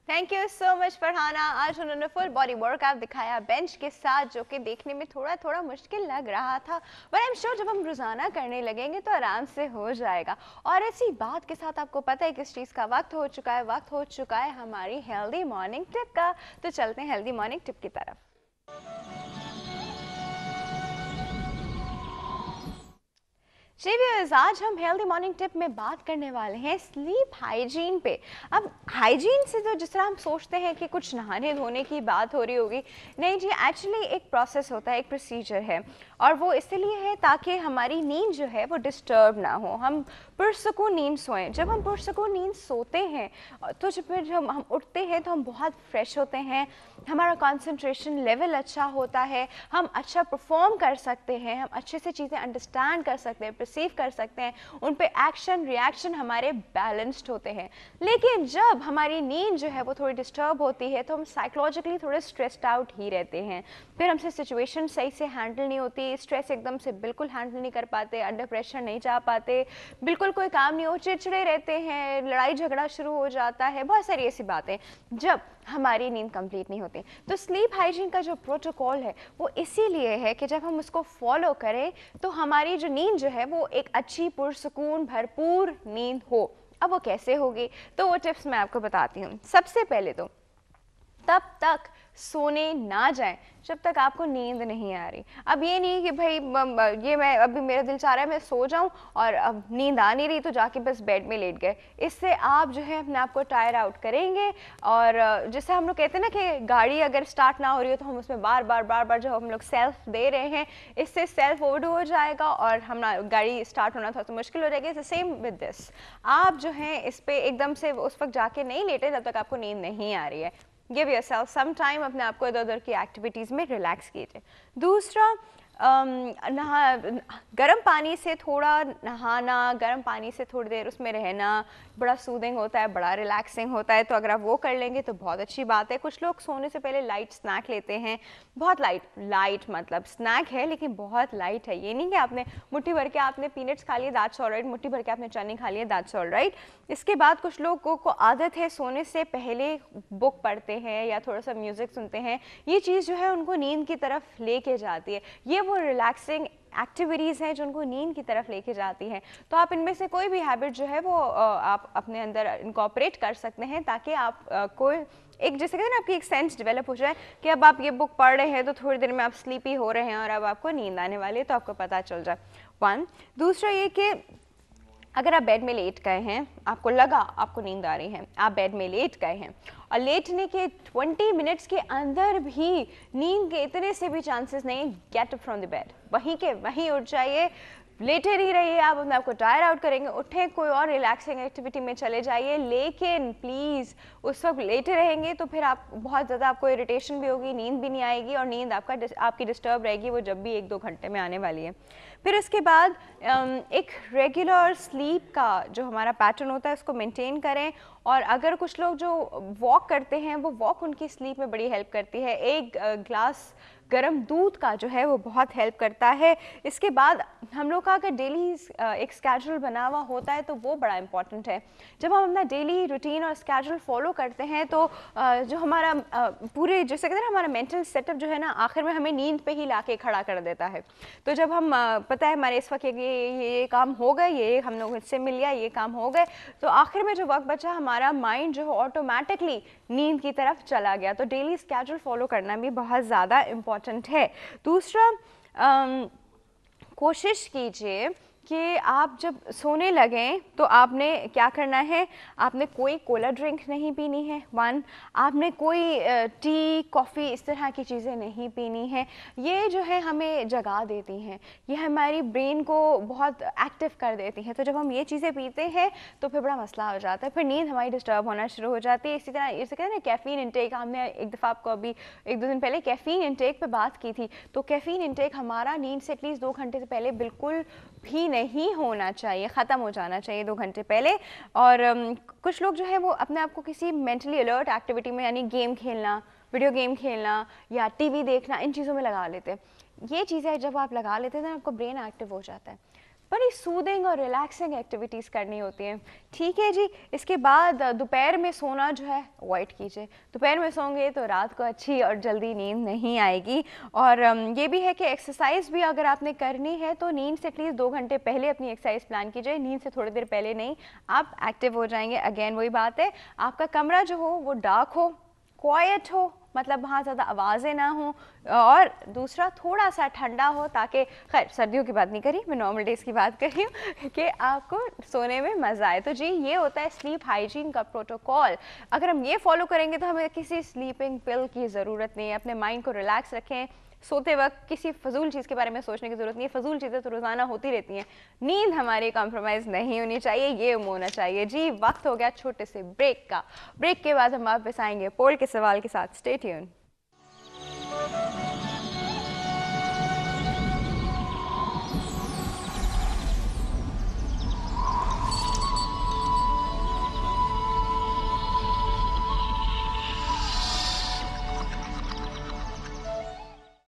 Thank you so much Farhana. आज उन्होंने full body workout दिखाया बेंच के साथ, जो कि देखने में थोड़ा थोड़ा मुश्किल लग रहा था, बट आई एम श्योर जब हम रोजाना करने लगेंगे तो आराम से हो जाएगा। और ऐसी बात के साथ आपको पता है किस चीज़ का वक्त हो चुका है, वक्त हो चुका है हमारी हेल्दी मॉर्निंग टिप का। तो चलते हैं हेल्दी मॉर्निंग टिप की तरफ। जी व्यूअर्स, आज हम हेल्दी मॉर्निंग टिप में बात करने वाले हैं स्लीप हाइजीन पे। अब हाइजीन से तो जिस तरह हम सोचते हैं कि कुछ नहाने धोने की बात हो रही होगी, नहीं जी, एक्चुअली एक प्रोसेस होता है, एक प्रोसीजर है, और वो इसलिए है ताकि हमारी नींद जो है वो डिस्टर्ब ना हो, हम पुरसुकून नींद सोएं। जब हम पुरसुकून नींद सोते हैं तो जब फिर जब हम उठते हैं तो हम बहुत फ्रेश होते हैं, हमारा कंसंट्रेशन लेवल अच्छा होता है, हम अच्छा परफॉर्म कर सकते हैं, हम अच्छे से चीज़ें अंडरस्टैंड कर सकते हैं, परसीव कर सकते हैं, उन पे एक्शन रिएक्शन हमारे बैलेंस्ड होते हैं। लेकिन जब हमारी नींद जो है वो थोड़ी डिस्टर्ब होती है तो हम साइकोलॉजिकली थोड़े स्ट्रेस्ड आउट ही रहते हैं, फिर हमसे सिचुएशन सही से हैंडल नहीं होती, स्ट्रेस एकदम से बिल्कुल हैंडल नहीं कर पाते, अंडर प्रेशर नहीं जा पाते, बिल्कुल कोई काम नहीं हो, चिड़चिड़े रहते हैं, लड़ाई झगड़ा शुरू हो जाता है, बहुत सारी ऐसी बातें जब हमारी नींद कंप्लीट नहीं होती। तो स्लीप हाइजीन का जो प्रोटोकॉल है वो इसीलिए है कि जब हम उसको फॉलो करें तो हमारी जो नींद जो है वो एक अच्छी पुरसुकून भरपूर नींद हो। अब वो कैसे होगी, तो वो टिप्स मैं आपको बताती हूँ। सबसे पहले तो तब तक सोने ना जाएं जब तक आपको नींद नहीं आ रही। अब ये नहीं कि भाई ये मैं अभी मेरा दिल चाह रहा है मैं सो जाऊं और अब नींद आ नहीं रही तो जाके बस बेड में लेट गए। इससे आप जो है अपने आप को टायर आउट करेंगे। और जैसे हम लोग कहते हैं ना कि गाड़ी अगर स्टार्ट ना हो रही हो तो हम उसमें बार बार जो हम लोग सेल्फ दे रहे हैं, इससे सेल्फ ओवरडू हो जाएगा और हम गाड़ी स्टार्ट होना थोड़ा सा मुश्किल हो जाएगी। सेम विद दिस, आप जो है इस पर एकदम से उस वक्त जाके नहीं लेटे जब तक आपको नींद नहीं आ रही है। गिव योरसेल्फ सम टाइम, अपने आप को इधर उधर की एक्टिविटीज़ में रिलैक्स कीजिए। दूसरा, गर्म पानी से थोड़ा नहाना, गर्म पानी से थोड़ी देर उसमें रहना बड़ा सूदिंग होता है, बड़ा रिलैक्सिंग होता है, तो अगर आप वो कर लेंगे तो बहुत अच्छी बात है। कुछ लोग सोने से पहले लाइट स्नैक लेते हैं, बहुत लाइट मतलब स्नैक है लेकिन बहुत लाइट है, ये नहीं कि आपने मुट्ठी भर के आपने पीनट्स खा लिए दैट्स ऑलराइट, मुट्ठी भर के आपने चने खा लिए दैट्स ऑलराइट। इसके बाद कुछ लोगों को आदत है सोने से पहले बुक पढ़ते हैं या थोड़ा सा म्यूज़िक सुनते हैं, ये चीज़ जो है उनको नींद की तरफ लेके जाती है। ये वो रिलैक्सिंग एक्टिविटीज़ हैं जो उनको नींद की तरफ लेके जाती हैं। तो आप इनमें से कोई भी हैबिट जो है वो आप अपने अंदर इनकॉर्पोरेट कर सकते हैं ताकि आप कोई एक, जैसे कहते हैं ना, आपकी एक सेंस डेवलप हो जाए कि अब आप ये बुक पढ़ रहे हैं तो थोड़ी देर में आप स्लीपी हो रहे हैं और अब आपको नींद आने वाली है, तो आपको पता चल जाए। वन, दूसरा ये कि अगर आप बेड में लेट गए हैं, आपको लगा आपको नींद आ रही है, आप बेड में लेट गए हैं और लेटने के 20 मिनट्स के अंदर भी नींद के इतने से भी चांसेस नहीं, get up from the bed, वहीं के वहीं उठ जाइए, लेटे नहीं रहिए, आप अपने आपको टायर आउट करेंगे, उठें कोई और रिलैक्सिंग एक्टिविटी में चले जाइए। लेकिन प्लीज़ उस वक्त लेटे रहेंगे तो फिर आप बहुत ज़्यादा आपको इरिटेशन भी होगी, नींद भी नहीं आएगी और नींद आपकी डिस्टर्ब रहेगी, वो जब भी 1-2 घंटे में आने वाली है। फिर उसके बाद एक रेगुलर स्लीप का जो हमारा पैटर्न होता है उसको मेंटेन करें। और अगर कुछ लोग जो वॉक करते हैं वो वॉक उनकी स्लीप में बड़ी हेल्प करती है। एक ग्लास गर्म दूध का जो है वो बहुत हेल्प करता है। इसके बाद हम लोग का अगर डेली एक स्केड्यूल बना हुआ होता है तो वो बड़ा इंपॉर्टेंट है। जब हम अपना डेली रूटीन और स्केड्यूल फॉलो करते हैं तो जो हमारा पूरे, जैसे कहते हैं हमारा मेंटल सेटअप जो है ना, आखिर में हमें नींद पे ही लाके खड़ा कर देता है। तो जब हम पता है हमारे इस वक्त ये काम हो गए, ये हम लोग इससे मिल गया, ये काम हो गए, तो आखिर में जो वक्त बचा हमारा माइंड जो है ऑटोमेटिकली नींद की तरफ चला गया। तो डेली स्केड्यूल फॉलो करना भी बहुत ज़्यादा इम्पॉर्टेंट है। दूसरा, कोशिश कीजिए कि आप जब सोने लगें तो आपने क्या करना है, आपने कोई कोला ड्रिंक नहीं पीनी है, वन, आपने कोई टी कॉफ़ी इस तरह की चीज़ें नहीं पीनी है। ये जो है हमें जगा देती हैं, ये हमारी ब्रेन को बहुत एक्टिव कर देती हैं। तो जब हम ये चीज़ें पीते हैं तो फिर बड़ा मसला हो जाता है, फिर नींद हमारी डिस्टर्ब होना शुरू हो जाती है। इसी तरह इसे कहते हैं ना कैफ़ीन इंटेक, हमने एक दफ़ा आपको अभी 1-2 दिन पहले कैफ़ीन इंटेक पे बात की थी। तो कैफ़ीन इंटेक हमारा नींद से एटलीस्ट 2 घंटे से पहले बिल्कुल भी नहीं होना चाहिए, ख़त्म हो जाना चाहिए 2 घंटे पहले। और कुछ लोग जो है वो अपने आप को किसी मेंटली अलर्ट एक्टिविटी में, यानी गेम खेलना, वीडियो गेम खेलना या टीवी देखना, इन चीज़ों में लगा लेते हैं। ये चीज़ें जब आप लगा लेते हैं ना आपको ब्रेन एक्टिव हो जाता है। बड़ी सूदिंग और रिलैक्सिंग एक्टिविटीज़ करनी होती हैं। ठीक है जी, इसके बाद दोपहर में सोना जो है अवॉइड कीजिए। दोपहर में सोंगे तो रात को अच्छी और जल्दी नींद नहीं आएगी। और ये भी है कि एक्सरसाइज भी अगर आपने करनी है तो नींद से एटलीस्ट 2 घंटे पहले अपनी एक्सरसाइज प्लान कीजिए। नींद से थोड़ी देर पहले नहीं, आप एक्टिव हो जाएंगे। अगेन वही बात है, आपका कमरा जो हो वो डार्क हो, क्वाइट हो, मतलब वहाँ ज़्यादा आवाज़ें ना हों, और दूसरा थोड़ा सा ठंडा हो, ताकि खैर सर्दियों की बात नहीं करी, मैं नॉर्मल डेज़ की बात कर रही हूँ कि आपको सोने में मज़ा आए। तो जी ये होता है स्लीप हाइजीन का प्रोटोकॉल। अगर हम ये फॉलो करेंगे तो हमें किसी स्लीपिंग पिल की ज़रूरत नहीं है। अपने माइंड को रिलैक्स रखें, सोते वक्त किसी फजूल चीज़ के बारे में सोचने की ज़रूरत नहीं है। फजूल चीज़ें तो रोज़ाना होती रहती हैं, नींद हमारी कॉम्प्रोमाइज़ नहीं होनी चाहिए, ये होना चाहिए। जी वक्त हो गया छोटे से ब्रेक का। ब्रेक के बाद हम वापस आएंगे पोल के सवाल के साथ। Stay tune.